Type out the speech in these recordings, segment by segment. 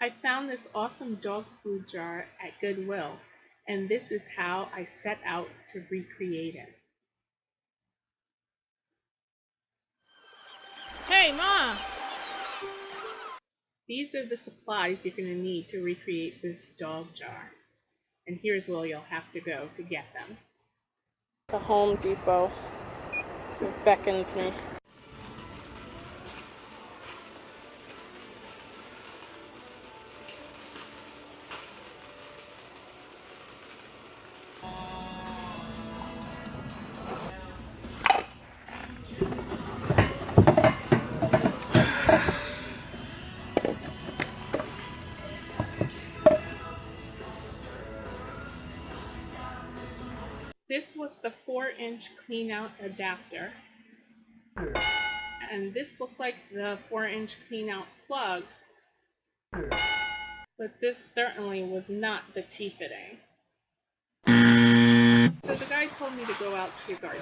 I found this awesome dog food jar at Goodwill, and this is how I set out to recreate it. Hey, Ma! These are the supplies you're going to need to recreate this dog jar. And here's where you'll have to go to get them. The Home Depot. It beckons me. This was the 4-inch clean-out adapter. And this looked like the 4-inch clean-out plug. But this certainly was not the T-fitting. So the guy told me to go out to Garden.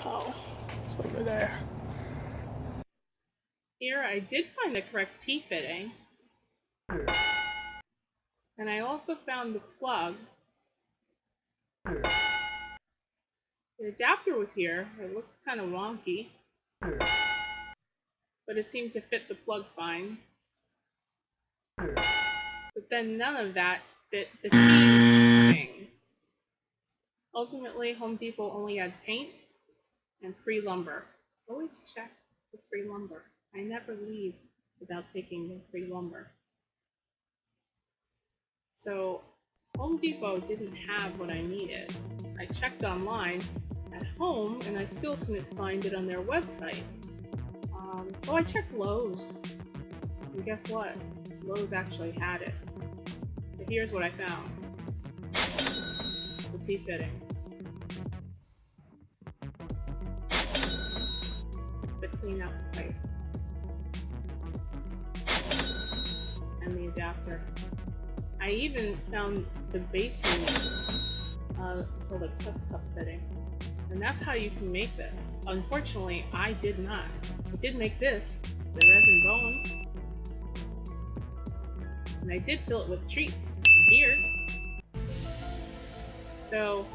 Oh, it's over there. Here I did find the correct T-fitting. And I also found the plug. The adapter was here. It looked kind of wonky, but it seemed to fit the plug fine. But then none of that fit the T-thing. Ultimately, Home Depot only had paint and free lumber. Always check the free lumber. I never leave without taking the free lumber. So Home Depot didn't have what I needed. I checked online at home and I still couldn't find it on their website. So I checked Lowe's. And guess what? Lowe's actually had it. So here's what I found. The T-fitting. The clean-out pipe. And the adapter. I even found the base unit. It's called a test cup fitting. And that's how you can make this. Unfortunately, I did not. I did make this, the resin bone. And I did fill it with treats here. So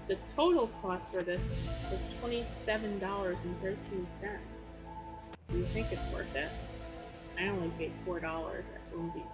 the total cost for this was $27.13. Do you think it's worth it? I only paid $4 at Home Depot.